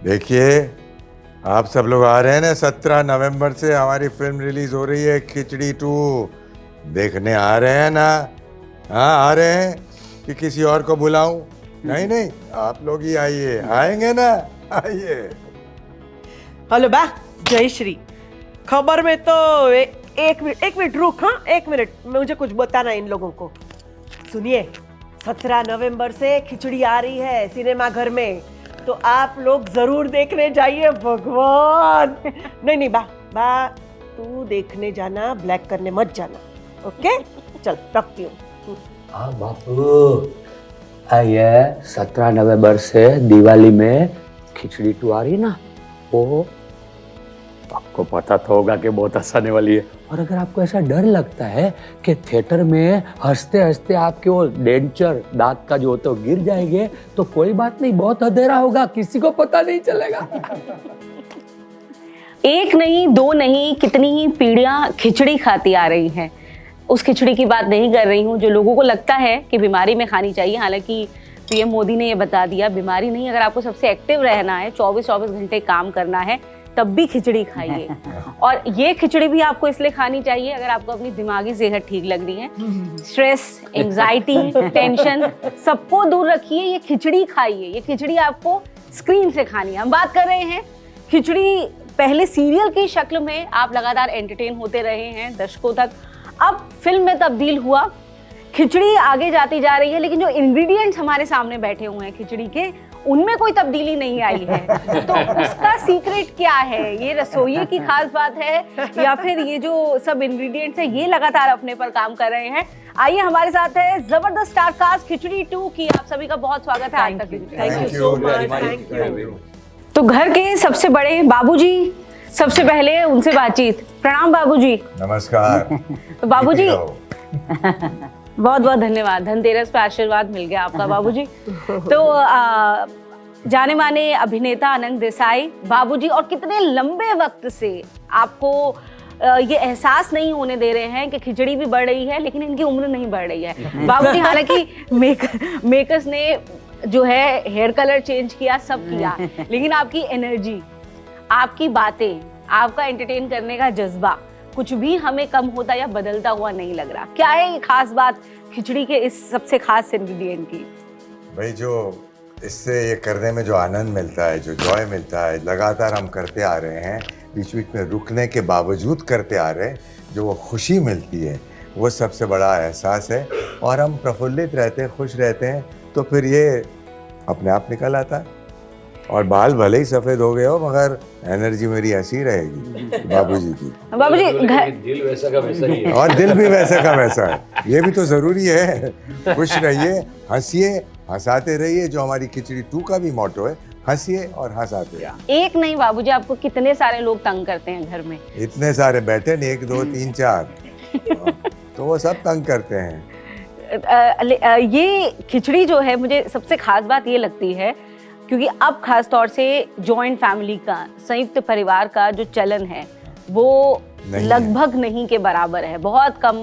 देखिए, आप सब लोग आ रहे हैं ना, 17 नवंबर से हमारी फिल्म रिलीज हो रही है खिचड़ी 2। देखने आ रहे हैं ना? हाँ, आ रहे हैं कि किसी और को बुलाऊं? नहीं नहीं, आप लोग ही आइए। आएंगे ना? आइए। हेलो बा, जय श्री। खबर में तो एक मिनट रुक। हाँ, एक मिनट, मुझे कुछ बताना है इन लोगों को। सुनिए, 17 नवंबर से खिचड़ी आ रही है सिनेमा घर में, तो आप लोग जरूर देखने जाइए। भगवान नहीं नहीं बा तू देखने जाना, ब्लैक करने मत जाना। ओके, चल रखती हूँ। हाँ बापू, ये 17 नवंबर से दिवाली में खिचड़ी 2 आ रही है ना, वो आपको पता तो होगा कि बहुत हंसाने वाली है। और अगर आपको ऐसा डर लगता है कि थिएटर में हंसते हंसते आपके वो डेंचर दांत का जो होता है गिर जाएंगे, तो कोई बात नहीं, बहुत अंधेरा होगा, किसी को पता नहीं चलेगा। एक नहीं, दो नहीं, कितनी ही पीढ़ियां खिचड़ी खाती आ रही हैं। उस खिचड़ी की बात नहीं कर रही हूँ जो लोगों को लगता है कि बीमारी में खानी चाहिए। हालांकि पीएम मोदी ने ये बता दिया, बीमारी नहीं, अगर आपको सबसे एक्टिव रहना है, 24 घंटे काम करना है, तब भी खिचड़ी खाइए। और ये खिचड़ी भी आपको इसलिए खानी चाहिए अगर आपको अपनी दिमागी सेहत ठीक लग रही है। स्ट्रेस, एंजाइटी, टेंशन सबको दूर रखिए, ये खिचड़ी खाइए। ये खिचड़ी आपको स्क्रीन से खानी है। हम बात कर रहे हैं खिचड़ी, पहले सीरियल की शक्ल में आप लगातार एंटरटेन होते रहे हैं दर्शकों तक, अब फिल्म में तब्दील हुआ, खिचड़ी आगे जाती जा रही है, लेकिन जो इंग्रेडिएंट्स हमारे सामने बैठे हुए हैं खिचड़ी के, उनमें कोई तब्दीली नहीं आई है। तो उसका सीक्रेट क्या है? ये रसोइये की खास बात है या फिर ये जो सब इंग्रेडिएंट्स है ये लगातार अपने पर काम कर रहे हैं? आइए, हमारे साथ है जबरदस्त स्टार कास्ट खिचड़ी 2 की। आप सभी का बहुत स्वागत है आज तक। Thank you so much, thank you. तो घर के सबसे बड़े बाबूजी, सबसे पहले उनसे बातचीत। प्रणाम बाबूजी। नमस्कार। तो बाबूजी बहुत बहुत धन्यवाद, धनतेरस पे आशीर्वाद मिल गया आपका बाबूजी। तो जाने माने अभिनेता अनंत देसाई बाबूजी, और कितने लंबे वक्त से आपको ये एहसास नहीं होने दे रहे हैं कि खिचड़ी भी बढ़ रही है लेकिन इनकी उम्र नहीं बढ़ रही है बाबूजी। हालांकि मेकर्स ने जो है हेयर कलर चेंज किया, सब किया, लेकिन आपकी एनर्जी, आपकी बातें, आपका एंटरटेन करने का जज्बा, कुछ भी हमें कम होता या बदलता हुआ नहीं लग रहा। क्या है ये खास बात खिचड़ी के इस सबसे खास इंग्रेडिएंट की? भाई, जो इससे ये करने में जो आनंद मिलता है, जो जॉय मिलता है, लगातार हम करते आ रहे हैं, बीच बीच में रुकने के बावजूद करते आ रहे हैं, जो वो खुशी मिलती है, वो सबसे बड़ा एहसास है। और हम प्रफुल्लित रहते हैं, खुश रहते हैं, तो फिर ये अपने आप निकल आता है। और बाल भले ही सफेद हो गए हो, मगर एनर्जी मेरी ऐसी ही रहेगी बाबूजी की। बाबूजी दिल वैसा का वैसा ही है। और दिल भी वैसा का वैसा है, ये भी तो जरूरी है। खुश रहिए, हंसिए, हंसाते रहिए, जो हमारी खिचड़ी 2 का भी मोटो है, हंसिए और हंसाते रहिए। एक नहीं बाबूजी, आपको कितने सारे लोग तंग करते हैं घर में? इतने सारे बैठे नहीं, 1 2 3 4 तो वो सब तंग करते हैं। ये खिचड़ी जो है, मुझे सबसे खास बात ये लगती है क्योंकि अब खास तौर से जॉइंट फैमिली का, संयुक्त परिवार का जो चलन है वो लगभग नहीं के बराबर है। बहुत कम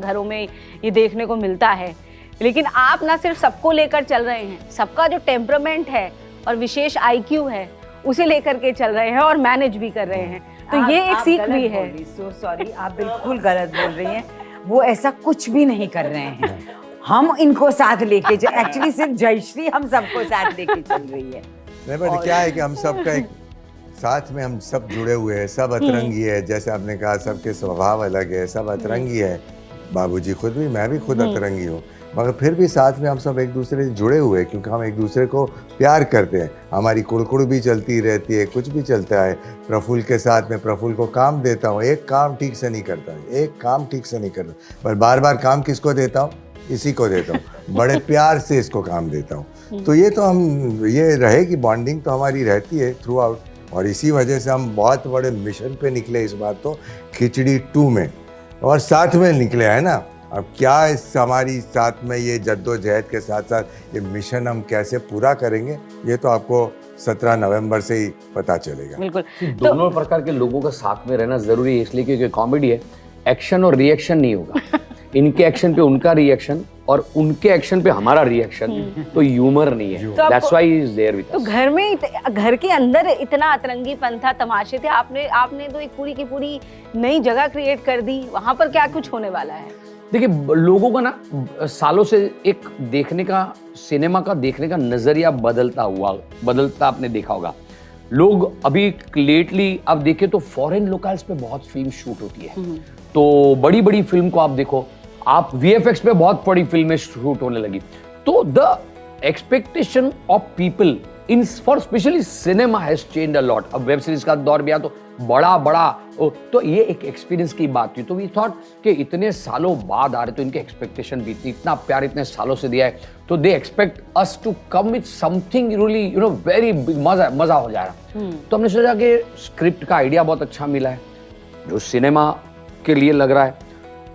घरों में ये देखने को मिलता है। लेकिन आप ना सिर्फ सबको लेकर चल रहे हैं, सबका जो टेम्परामेंट है और विशेष IQ है उसे लेकर के चल रहे हैं और मैनेज भी कर रहे हैं। तो ये एक सीख भी है। सॉरी, आप बिल्कुल गलत बोल रही हैं। वो ऐसा कुछ भी नहीं कर रहे हैं। हम इनको साथ लेके एक्चुअली सिर्फ जयश्री हम सबको साथ लेके चल रही है। नहीं, बट क्या है कि हम सबका एक साथ में, हम सब जुड़े हुए हैं, सब अतरंगी है। जैसे आपने कहा, सबके स्वभाव अलग है, सब अतरंगी है। बाबूजी खुद भी, मैं भी खुद अतरंगी हूँ, मगर फिर भी साथ में हम सब एक दूसरे से जुड़े हुए हैं, क्योंकि हम एक दूसरे को प्यार करते हैं। हमारी कुड़कुड़ भी चलती रहती है, कुछ भी चलता है। प्रफुल्ल के साथ में, प्रफुल्ल को काम देता हूँ, एक काम ठीक से नहीं करता, एक काम ठीक से नहीं करता, पर बार बार काम किसको देता हूँ? इसी को देता हूँ, बड़े प्यार से इसको काम देता हूँ। तो ये तो हम, ये रहेगी बॉन्डिंग तो हमारी रहती है थ्रू आउट। और इसी वजह से हम बहुत बड़े मिशन पे निकले इस बार तो, खिचड़ी 2 में, और साथ में निकले है ना। अब क्या इस हमारी साथ में ये जद्दोजहद के साथ साथ ये मिशन हम कैसे पूरा करेंगे, ये तो आपको 17 नवंबर से ही पता चलेगा। बिल्कुल। दोनों प्रकार के लोगों का साथ में रहना जरूरी है, इसलिए क्योंकि कॉमेडी है, एक्शन और रिएक्शन नहीं होगा। इनके एक्शन पे उनका रिएक्शन और उनके एक्शन पे हमारा रिएक्शन, तो ह्यूमर नहीं है। तो that's why he is there with तो घर में घर के अंदर इतना अतरंगीपन था, तमाशे थे, आपने तो एक पूरी की पूरी नई जगह क्रिएट कर दी। वहां पर क्या कुछ होने वाला है? देखिए, लोगों का ना सालों से एक देखने का, सिनेमा का देखने का नजरिया बदलता आपने देखा होगा। लोग अभी लेटली आप देखें तो फॉरेन लोकल्स पे बहुत फिल्म शूट होती है, तो बड़ी बड़ी फिल्म को आप देखो, आप वीएफएक्स पे बहुत बड़ी फिल्में शूट होने लगी। तो the expectation of people in for specially cinema has changed a lot. अब वेब सीरीज का दौर भी आया तो बड़ा तो ये एक एक्सपीरियंस की बात थी। तो वी थॉट कि इतने सालों बाद आ रहे तो इनके एक्सपेक्टेशन भी थी, इतना प्यार इतने सालों से दिया है, तो they expect us to come with something really very big, मजा हो जाएगा। तो हमने सोचा कि स्क्रिप्ट का आइडिया बहुत अच्छा मिला है जो सिनेमा के लिए लग रहा है,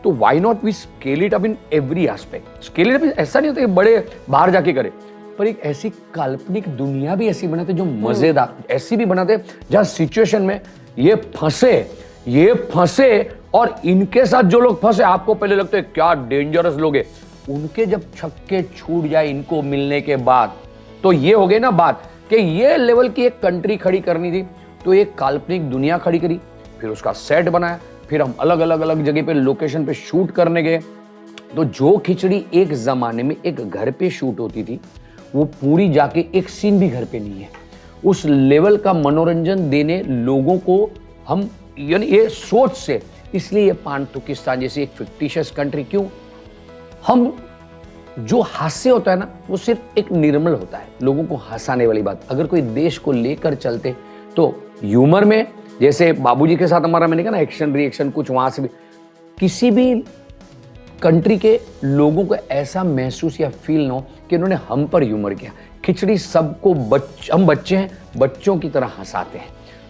तो why not we scale it up in every aspect. Scale it up ऐसा नहीं होता कि बड़े बाहर जाके करे, पर एक ऐसी काल्पनिक दुनिया भी ऐसी बनाते जो मजेदार, ऐसी भी बनाते जहां सिचुएशन में ये फंसे और इनके साथ जो लोग फंसे, आपको पहले लगता है क्या डेंजरस लोग हैं, उनके जब छक्के छूट जाए इनको मिलने के बाद, तो ये हो गई ना बात कि ये लेवल की एक कंट्री खड़ी करनी थी, तो एक काल्पनिक दुनिया खड़ी करी, फिर उसका सेट बनाया, फिर हम अलग अलग जगह पे लोकेशन पे शूट करने गए। तो जो खिचड़ी एक जमाने में एक घर पे शूट होती थी, वो पूरी जाके एक सीन भी घर पे नहीं है। उस लेवल का मनोरंजन देने लोगों को हम, यानी ये सोच से, इसलिए ये पान-तुर्किस्तान जैसी एक फिक्टिशियस कंट्री, क्यों हम जो हास्य होता है ना, वो सिर्फ एक निर्मल होता है, लोगों को हंसाने वाली बात। अगर कोई देश को लेकर चलते तो ह्यूमर में, जैसे बाबूजी के साथ हमारा, मैंने कहा ना, एक्शन रिएक्शन कुछ वहां से भी, किसी भी कंट्री के लोगों को ऐसा महसूस या फील ना हो कि उन्होंने हम पर ह्यूमर किया। खिचड़ी सबको हम बच्चे हैं, बच्चों की तरह हंसाते हैं,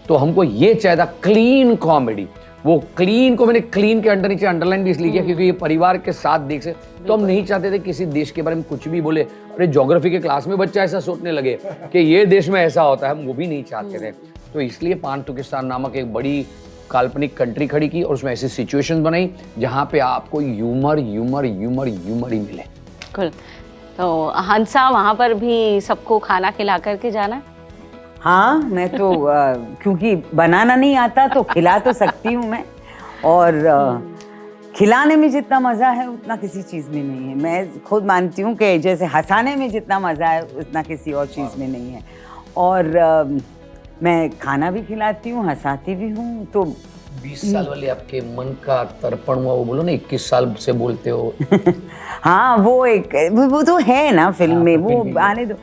तो हमको ये चाहिए क्लीन कॉमेडी। वो क्लीन को मैंने क्लीन के अंडर नीचे अंडरलाइन भी इसलिए किया क्योंकि ये परिवार के साथ देख से, तो हम नहीं चाहते थे किसी देश के बारे में कुछ भी बोले, अरे ज्योग्राफी के क्लास में बच्चा ऐसा सोचने लगे कि ये देश में ऐसा होता है, हम वो भी नहीं चाहते थे। तो इसलिए पान-तुर्किस्तान नामक एक बड़ी काल्पनिक कंट्री खड़ी की और उसमें ऐसी सिचुएशंस बनाई जहां पे आपको ह्यूमर ही मिले। बिल्कुल। तो हंसा, वहां पर भी सबको खाना खिला करके जाना? हाँ, मैं तो क्योंकि बनाना नहीं आता तो खिला तो सकती हूँ मैं, और खिलाने में जितना मज़ा है उतना किसी चीज़ में नहीं है। मैं खुद मानती हूँ कि जैसे हंसाने में जितना मज़ा है उतना किसी और चीज़ में नहीं है। और मैं खाना भी खिलाती हूँ, हंसाती भी हूँ। तो 20 साल वाले आपके मन का तर्पण हुआ, वो बोलो ना 21 साल से बोलते हो। हाँ, वो तो है ना फिल्म में, वो आने दो।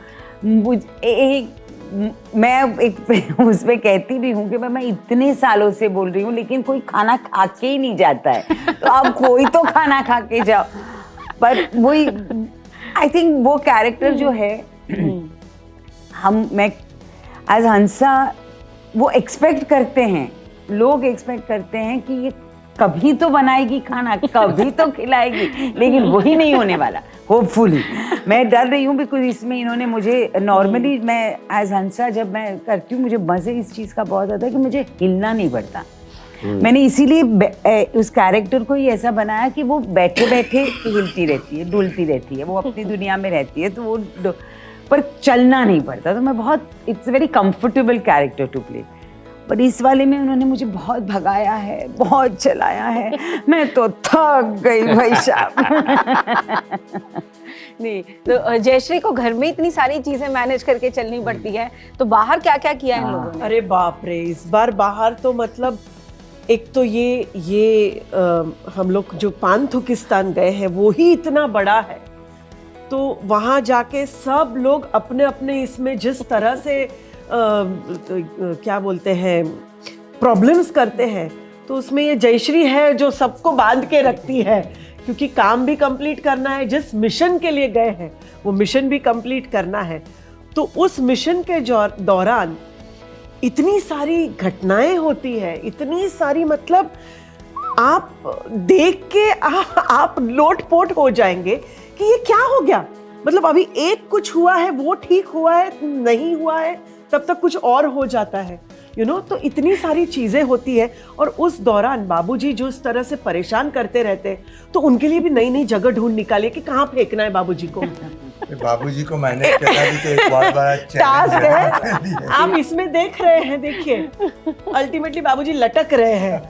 मैं एक उस पे कहती भी हूँ कि मैं इतने सालों से बोल रही हूँ लेकिन कोई खाना खा के ही नहीं जाता है, तो अब कोई तो खाना खा के जाओ। पर वही, आई थिंक वो कैरेक्टर जो है, मैं एज हंसा, वो एक्सपेक्ट करते हैं, लोग एक्सपेक्ट करते हैं कि ये कभी तो बनाएगी खाना, कभी तो खिलाएगी, लेकिन वही नहीं होने वाला। होपफुली मैं डर रही हूँ बिकॉज इसमें इन्होंने मुझे, नॉर्मली मैं एज हंसा जब मैं करती हूँ, मुझे मज़े इस चीज़ का बहुत आता है कि मुझे हिलना नहीं पड़ता। मैंने इसीलिए उस कैरेक्टर को ही ऐसा बनाया कि वो बैठे बैठे हिलती रहती है, डुलती रहती है, वो अपनी दुनिया में रहती है, तो वो पर चलना नहीं पड़ता। तो मैं बहुत, it's very comfortable character to play. पर इस वाले में उन्होंने मुझे बहुत भगाया है, बहुत चलाया है, मैं तो थक गई भाई साहब। नहीं, तो जयश्री को घर में इतनी सारी चीजें मैनेज करके चलनी पड़ती है, तो बाहर क्या क्या किया इन लोगों ने? अरे बाप रे, इस बार बाहर तो मतलब एक तो ये हम लोग जो पान-तुर्किस्तान गए हैं वो ही इतना बड़ा है, तो वहाँ जाके सब लोग अपने अपने इसमें जिस तरह से क्या बोलते हैं, प्रॉब्लम्स करते हैं, तो उसमें ये जयश्री है जो सबको बांध के रखती है, क्योंकि काम भी कंप्लीट करना है, जिस मिशन के लिए गए हैं वो मिशन भी कंप्लीट करना है। तो उस मिशन के दौरान इतनी सारी घटनाएं होती है, इतनी सारी, मतलब आप देख के आप लोटपोट हो जाएंगे कि ये क्या हो गया। मतलब अभी एक कुछ हुआ है, वो ठीक हुआ है, नहीं हुआ है, तब तक कुछ और हो जाता है। तो इतनी सारी चीजें होती है। और उस दौरान बाबूजी जो इस तरह से परेशान करते रहते हैं, तो उनके लिए भी नई नई जगह ढूंढ निकालिए कि कहाँ फेंकना है बाबूजी को। बाबूजी को मैनेज करना भी तो एक बहुत बड़ा टास्क चैलेंज है। आप इसमें देख रहे हैं, देखिए अल्टीमेटली बाबूजी लटक रहे हैं।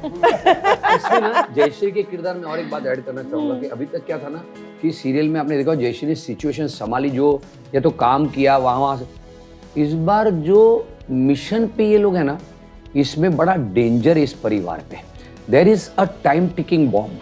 इसमें ना जयश्री के किरदार में और एक बात ऐड करना चाहूंगा कि अभी तक क्या था ना कि सीरियल में आपने देखा जयश्री ने सिचुएशन संभाली, जो या तो काम किया वहां से। इस बार जो मिशन पे ये लोग है ना, इसमें बड़ा डेंजर है इस परिवार पे। There is a time ticking bomb.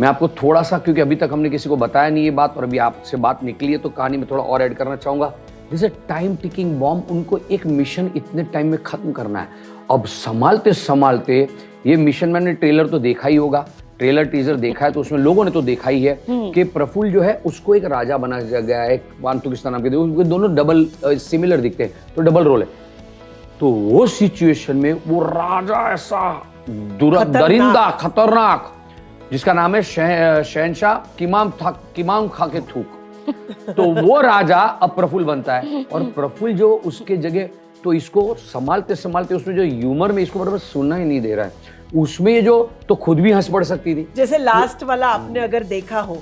मैं आपको थोड़ा सा, क्योंकि अभी तक हमने किसी को बताया नहीं ये बात और अभी आपसे बात निकली है तो कहानी में थोड़ा और ऐड करना चाहूंगा। This a time ticking bomb. उनको एक मिशन इतने टाइम में खत्म करना है। अब संभालते संभालते ये मिशन, मैंने ट्रेलर तो देखा ही होगा, ट्रेलर टीजर देखा है तो उसमें लोगों ने तो देखा ही है कि प्रफुल्ल जो है उसको एक राजा बना गया है, वांतुकिस्तान नाम के, उनके दोनों डबल सिमिलर दिखते हैं तो डबल रोल है। तो वो सिचुएशन में वो राजा ऐसा दरिंदा खतरनाक, जिसका नाम है शहनशाह किमाम खा के थूक, तो वो राजा अब प्रफुल्ल बनता है। और प्रफुल्ल जो उसके जगह, तो इसको संभालते संभालते उसमें जो ह्यूमर में इसको बराबर सुनना ही नहीं दे रहा है। उसमें ये जो तो खुद भी हंस पड़ सकती थी। जैसे लास्ट वाला आपने अगर देखा हो,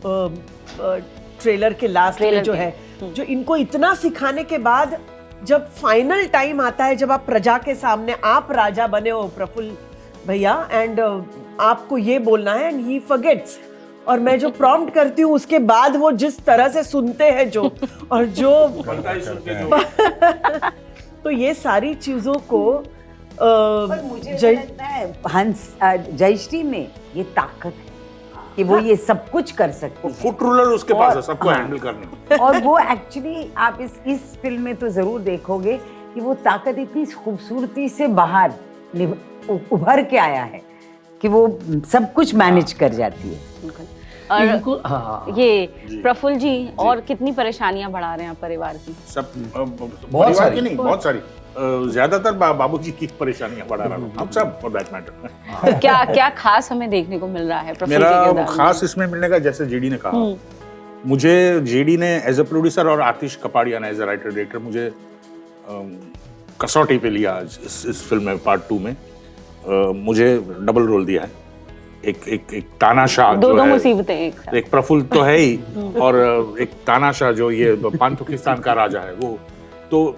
ट्रेलर के लास्ट में जो है, जो इनको इतना सिखाने के बाद जब फाइनल टाइम आता है, जब आप प्रजा के सामने आप राजा बने हो प्रफुल्ल भैया, एंड आपको ये बोलना है, एंड ही फॉरगेट्स, और मैं जो प्रॉम्प्ट करती हूँ उसके बाद वो जिस तरह से सुनते हैं जो, और जो तो ये सारी चीजों को मुझे लगता है हंस जयश्री में ये ताकत है कि वो ये सब कुछ कर सकती है। फुट रूलर उसके पास है, सबको हैंडल करने। और वो एक्चुअली आप इस फिल्म में तो जरूर देखोगे कि वो ताकत इतनी खूबसूरती से बाहर उभर के आया है कि वो सब कुछ मैनेज कर जाती है। और ये प्रफुल्ल जी और कितनी परेशानियां बढ़ा रहे हैं परिवार की। सब परिवार की नहीं, बहुत सारी, ज्यादातर बाबूजी की परेशानियां बढ़ा रहा हूँ, हम सब फॉर दैट मैटर। क्या क्या खास हमें देखने को मिल रहा है प्रफुल्ल के मेरा किरदार में? खास इसमें मिलने का, जैसे जेडी ने कहा, मुझे जेडी ने एज अ प्रोड्यूसर और Aatish Kapadia as a writer director मुझे कसौटी पे लिया इस फिल्म में, पार्ट 2 में। मुझे डबल रोल दिया है, एक तानाशाह, दो मुसीबतें एक प्रफुल्ल तो है ही, और एक तानाशाह जो ये पाकिस्तान का राजा है, वो तो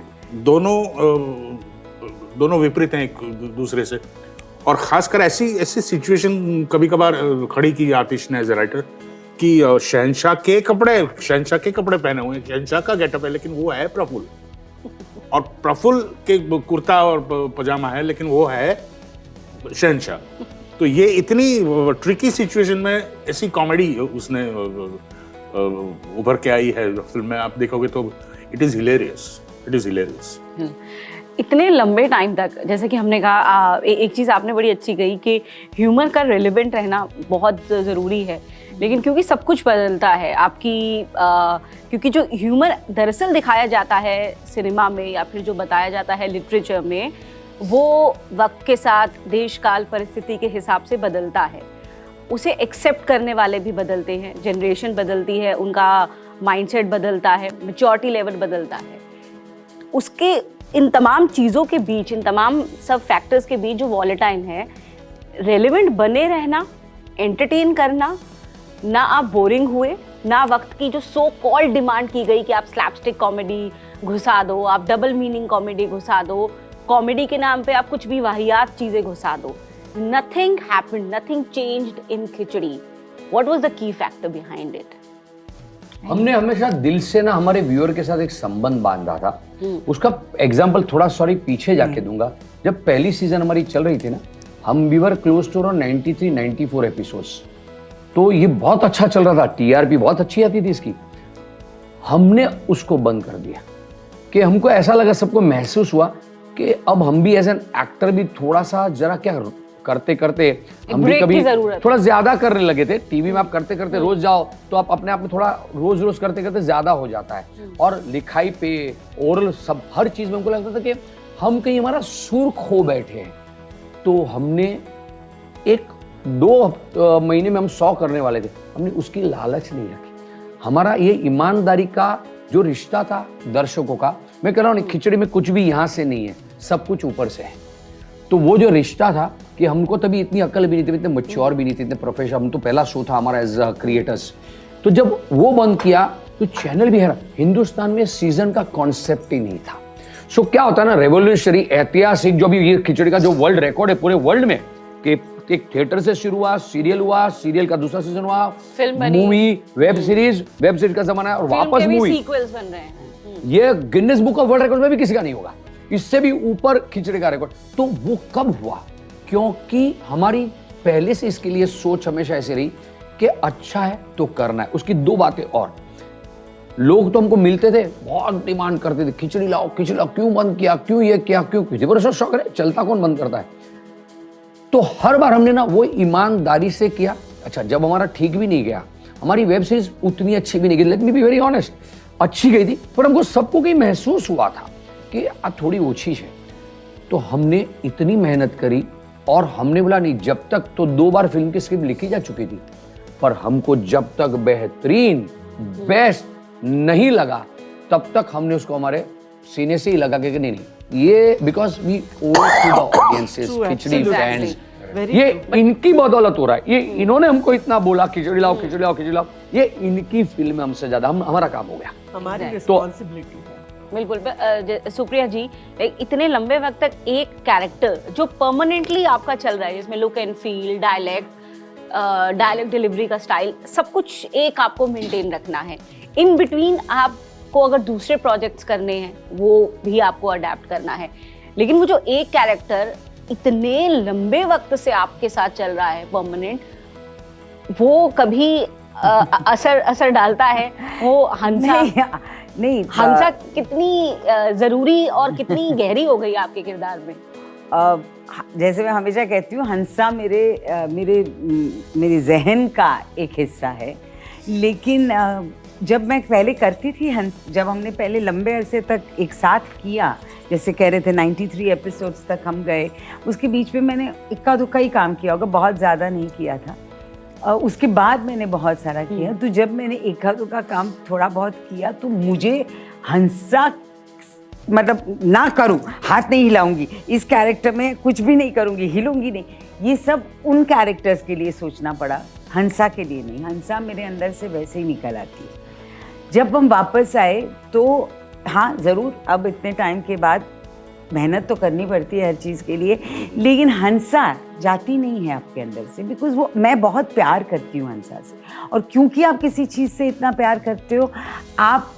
दोनों विपरीत हैं एक दूसरे से। और खासकर ऐसी सिचुएशन कभी कभार खड़ी की आतिश ने एज ए राइटर कि शहनशाह के कपड़े पहने हुए हैं, शहनशाह का गेटअप है, लेकिन वो है प्रफुल्ल, और प्रफुल्ल के कुर्ता और पजामा है, लेकिन वो है शहनशाह। तो ये इतनी ट्रिकी सिचुएशन में ऐसी कॉमेडी उसने उभर के आई है फिल्म में, आप देखोगे तो इट इज हिलेरियस। इतने लंबे टाइम तक, जैसे कि हमने कहा, एक चीज़ आपने बड़ी अच्छी कही कि ह्यूमर का रिलेवेंट रहना बहुत ज़रूरी है, लेकिन क्योंकि सब कुछ बदलता है आपकी, क्योंकि जो ह्यूमर दरअसल दिखाया जाता है सिनेमा में या फिर जो बताया जाता है लिटरेचर में, वो वक्त के साथ देश काल परिस्थिति के हिसाब से बदलता है। उसे एक्सेप्ट करने वाले भी बदलते हैं, जनरेशन बदलती है, उनका माइंडसेट बदलता है, मैच्योरिटी लेवल बदलता है। उसके इन तमाम चीज़ों के बीच, इन तमाम सब फैक्टर्स के बीच जो वॉलेटाइल है, रेलेवेंट बने रहना, एंटरटेन करना, ना आप बोरिंग हुए, ना वक्त की जो सो कॉल्ड डिमांड की गई कि आप स्लैपस्टिक कॉमेडी घुसा दो, आप डबल मीनिंग कॉमेडी घुसा दो, कॉमेडी के नाम पे आप कुछ भी वाहियात चीज़ें घुसा दो। Nothing happened, nothing changed in khichdi. What was the key factor behind it? हमने हमेशा दिल से ना हमारे व्यूअर के साथ एक संबंध बांधा था। उसका एग्जाम्पल थोड़ा पीछे जाके दूंगा। जब पहली सीजन हमारी चल रही थी ना, हम we were close to 93-94 episodes, तो ये बहुत अच्छा चल रहा था, टीआरपी बहुत अच्छी आती थी इसकी। हमने उसको बंद कर दिया कि हमको ऐसा लगा, सबको महसूस हुआ कि अब हम भी एज एन एक्टर भी थोड़ा सा जरा क्या करते करते हम भी कभी थोड़ा ज्यादा करने लगे थे। टीवी में आप करते करते रोज जाओ तो आप अपने आप में थोड़ा रोज करते करते ज्यादा हो जाता है, और लिखाई पे, ओरल, सब हर चीज में हमको लगता था कि हम कहीं हमारा सुर खो बैठे हैं। तो हमने 1-2 महीने में हम 100 करने वाले थे, हमने उसकी लालच नहीं रखी। हमारा ये ईमानदारी का जो रिश्ता था दर्शकों का, मैं कह रहा हूँ खिचड़ी में कुछ भी यहाँ से नहीं है, सब कुछ ऊपर से है। तो वो जो रिश्ता था कि हमको तभी इतनी अकल भी नहीं थी, इतने मैच्योर भी नहीं थे, इतने प्रोफेशनल, हम तो पहला शो था हमारा एज क्रिएटर्स। तो जब वो बंद किया तो चैनल भी है, हिंदुस्तान में सीजन का कॉन्सेप्ट ही नहीं था। सो क्या होता है ना, रेवोल्यूशनरी, ऐतिहासिक जो भी ये खिचड़ी का जो वर्ल्ड रिकॉर्ड है पूरे वर्ल्ड में, कि एक थिएटर से शुरू हुआ, सीरियल का दूसरा सीजन हुआ, फिल्म बनी, मूवी, वेब सीरीज का जमाना है, और वापस मूवी, सीक्वल्स बन रहे हैं। ये Guinness book of world record में भी किसी का नहीं होगा, इससे भी ऊपर खिचड़ी का रिकॉर्ड। तो वो कब हुआ? क्योंकि हमारी पहले से इसके लिए सोच हमेशा ऐसी रही कि अच्छा है तो करना है। उसकी दो बातें और, लोग तो हमको मिलते थे, बहुत डिमांड करते थे, खिचड़ी लाओ, क्यों बंद किया, क्यों ये किया, क्यों, किसी पर शौक है, चलता कौन बंद करता है। तो हर बार हमने ना वो ईमानदारी से किया। अच्छा, जब हमारा ठीक भी नहीं गया, हमारी वेब सीरीज उतनी अच्छी भी नहीं गई, let me be very honest, अच्छी गई थी, पर हमको सबको कहीं महसूस हुआ था कि अब थोड़ी ओछी है। तो हमने इतनी मेहनत करी और हमने बोला नहीं, जब तक, तो 2 बार फिल्म की स्क्रिप्ट लिखी जा चुकी थी, पर हमको जब तक बेहतरीन बेस्ट नहीं लगा तब तक हमने उसको हमारे सीने से ही लगा कि नहीं, ये because we owe to the audiences, Khichdi fans, ये इनकी बदौलत हो रहा है, ये इन्होंने हमको इतना बोला खिचड़ी लाओ, खिचड़ी लाओ, खिचड़ी लाओ, ये इनकी फिल्म है, हमसे ज्यादा हमारा काम हो गया। हमारी रिस्पॉन्सिबिलिटी है। बिल्कुल। सुप्रिया जी, इतने लंबे वक्त तक एक कैरेक्टर जो परमानेंटली आपका चल रहा है, जिसमें look and feel, dialogue delivery का स्टाइल, सब कुछ एक आपको मेंटेन रखना है। इन बिटवीन आपको अगर दूसरे प्रोजेक्ट्स करने हैं वो भी आपको अडेप्ट करना है, लेकिन वो जो एक कैरेक्टर इतने लंबे वक्त से आपके साथ चल रहा है परमानेंट, वो कभी असर डालता है। वो हंसा नहीं, हंसा कितनी जरूरी और कितनी गहरी हो गई आपके किरदार में? जैसे मैं हमेशा कहती हूँ, हंसा मेरे जहन का एक हिस्सा है, लेकिन जब मैं पहले करती थी जब हमने पहले लंबे अरसे तक एक साथ किया, जैसे कह रहे थे 93 एपिसोड्स तक हम गए, उसके बीच में मैंने इक्का दुक्का ही काम किया होगा, बहुत ज़्यादा नहीं किया था। उसके बाद मैंने बहुत सारा किया। तो जब मैंने इक्का दुक्का काम थोड़ा बहुत किया तो मुझे हंसा, मतलब ना करूं, हाथ नहीं हिलाऊंगी, इस कैरेक्टर में कुछ भी नहीं करूंगी, हिलूंगी नहीं, ये सब उन कैरेक्टर्स के लिए सोचना पड़ा, हंसा के लिए नहीं। हंसा मेरे अंदर से वैसे ही निकल आती है। जब हम वापस आए तो हाँ, ज़रूर अब इतने टाइम के बाद मेहनत तो करनी पड़ती है हर चीज़ के लिए, लेकिन हंसा जाती नहीं है आपके अंदर से, बिकॉज वो, मैं बहुत प्यार करती हूँ हंसा से, और क्योंकि आप किसी चीज़ से इतना प्यार करते हो, आप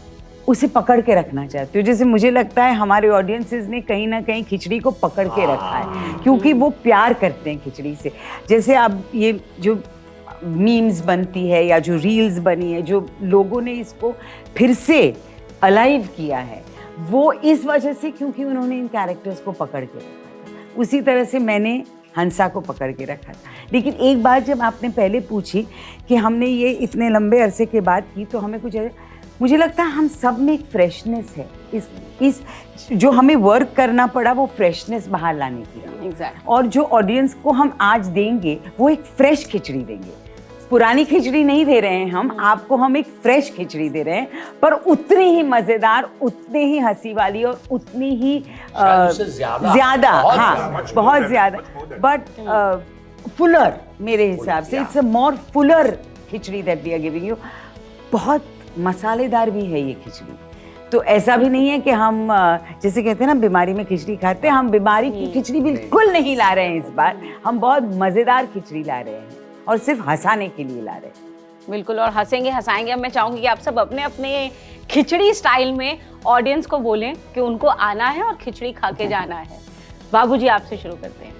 उसे पकड़ के रखना चाहते हो। जैसे मुझे लगता है हमारे ऑडियंसेस ने कहीं ना कहीं खिचड़ी को पकड़ के रखा है, क्योंकि वो प्यार करते हैं खिचड़ी से। जैसे अब ये जो मीम्स बनती है या जो रील्स बनी है, जो लोगों ने इसको फिर से अलाइव किया है, वो इस वजह से क्योंकि उन्होंने इन कैरेक्टर्स को पकड़ के रखा था। उसी तरह से मैंने हंसा को पकड़ के रखा था। लेकिन एक बात जब आपने पहले पूछी कि हमने ये इतने लंबे अरसे के बाद की, तो हमें कुछ, मुझे लगता है हम सब में एक फ्रेशनेस है, इस जो हमें वर्क करना पड़ा वो फ्रेशनेस बाहर लाने की। Exactly. और जो ऑडियंस को हम आज देंगे वो एक फ्रेश खिचड़ी देंगे, पुरानी खिचड़ी नहीं दे रहे हैं आपको हम एक फ्रेश खिचड़ी दे रहे हैं, पर उतनी ही मजेदार, उतनी ही हंसी वाली और उतनी ही ज्यादा, हाँ बहुत ज्यादा, बट फुलर, मेरे हिसाब से it's a more fuller khichdi that we are giving you. बहुत मसालेदार भी है ये खिचड़ी, तो ऐसा भी नहीं है कि हम जैसे कहते हैं ना बीमारी में खिचड़ी खाते हैं, हम बीमारी की खिचड़ी बिल्कुल नहीं ला रहे हैं इस बार, हम बहुत मजेदार खिचड़ी ला रहे हैं और सिर्फ हंसाने के लिए ला रहे हैं। बिल्कुल, और हंसेंगे हंसाएंगे। अब मैं चाहूंगी कि आप सब अपने अपने खिचड़ी स्टाइल में ऑडियंस को बोलें कि उनको आना है और खिचड़ी खा के जाना है। बाबूजी, आपसे शुरू करते हैं।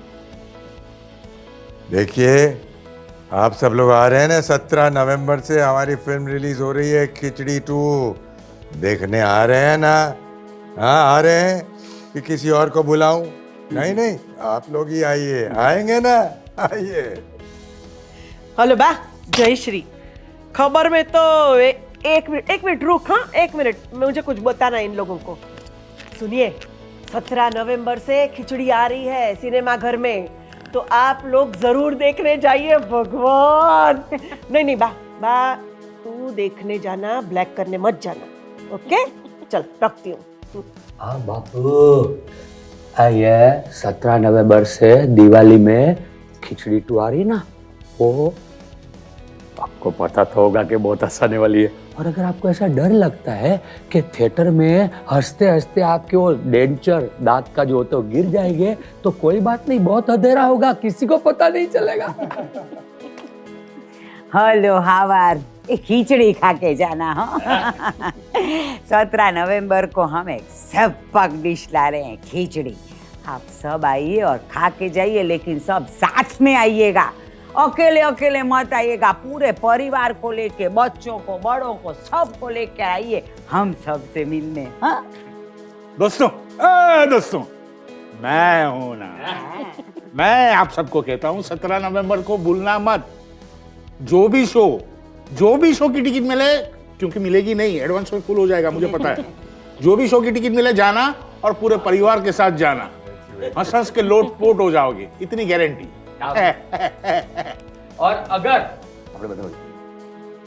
देखिए, आप सब लोग आ रहे हैं ना, 17 नवंबर से हमारी फिल्म रिलीज हो रही है खिचड़ी 2, देखने आ रहे हैं ना? हाँ, आ रहे हैं कि किसी और को बुलाऊं? नहीं, आप लोग ही आइए, आएंगे ना? आइए। हेलो बा, जय श्री। खबर में तो एक मिनट रुक, हाँ 1 मिनट, मुझे कुछ बताना है इन लोगों को। सुनिए, 17 नवंबर से खिचड़ी आ रही है सिनेमा घर में, तो आप लोग जरूर देखने जाइए। भगवान, नहीं बा तू देखने जाना, ब्लैक करने मत जाना, ओके? चल रखती हूँ। हाँ बापू, ये 17 नवंबर से दिवाली में खिचड़ी टू आ रही है ना, वो आपको पता तो होगा कि बहुत हंसाने वाली है। और अगर आपको ऐसा डर लगता है कि थिएटर में हंसते हंसते आपके वो डेंचर दांत का जो होता है गिर जाएंगे, तो कोई बात नहीं, बहुत अंधेरा होगा, किसी को पता नहीं चलेगा। हेलो हावार, एक खिचड़ी खा के जाना हो। 17 नवंबर को हम एक सबक डिश ला रहे हैं, खिचड़ी। आप सब आइए और खा के जाइए, लेकिन सब साथ में आइएगा, अकेले अकेले मत आइएगा। पूरे परिवार को लेके, बच्चों को, बड़ों को, सबको लेके आइए हम सबसे मिलने। हाँ दोस्तों, दोस्तों, मैं हूं ना, मैं आप सबको कहता हूं 17 नवंबर को भूलना मत। जो भी शो की टिकट मिले, क्योंकि मिलेगी नहीं, एडवांस में फुल हो जाएगा, मुझे पता है। जो भी शो की टिकट मिले जाना, और पूरे परिवार के साथ जाना, हंस हंस के लोटपोट हो जाओगे, इतनी गारंटी। और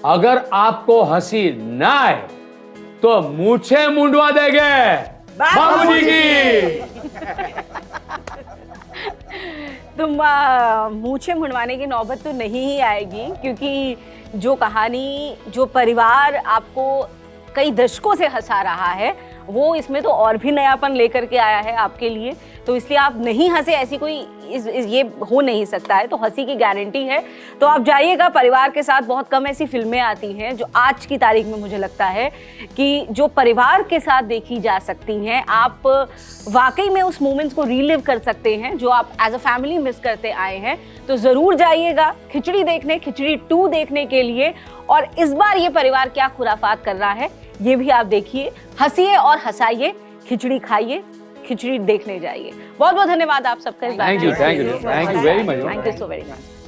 अगर आपको हंसी ना आए तो मूछे मुंडवा देंगे बाबूजी की। तुम मूछें मुंडवाने की नौबत तो नहीं ही आएगी, क्योंकि जो कहानी, जो परिवार आपको कई दशकों से हंसा रहा है, वो इसमें तो और भी नयापन लेकर के आया है आपके लिए। तो इसलिए आप नहीं हंसे, ऐसी कोई ये हो नहीं सकता है। तो हंसी की गारंटी है। तो आप जाइएगा परिवार के साथ। बहुत कम ऐसी फिल्में आती हैं जो आज की तारीख में मुझे लगता है कि जो परिवार के साथ देखी जा सकती हैं। आप वाकई में उस मोमेंट्स को रीलिव कर सकते हैं जो आप एज अ फैमिली मिस करते आए हैं। तो ज़रूर जाइएगा खिचड़ी देखने, खिचड़ी 2 देखने के लिए। और इस बार ये परिवार क्या खुराफात कर रहा है ये भी आप देखिए, हंसिए और हंसाइए, खिचड़ी खाइए, खिचड़ी देखने जाइए। बहुत बहुत धन्यवाद आप सबका। Thank you very much. Thank you so very much.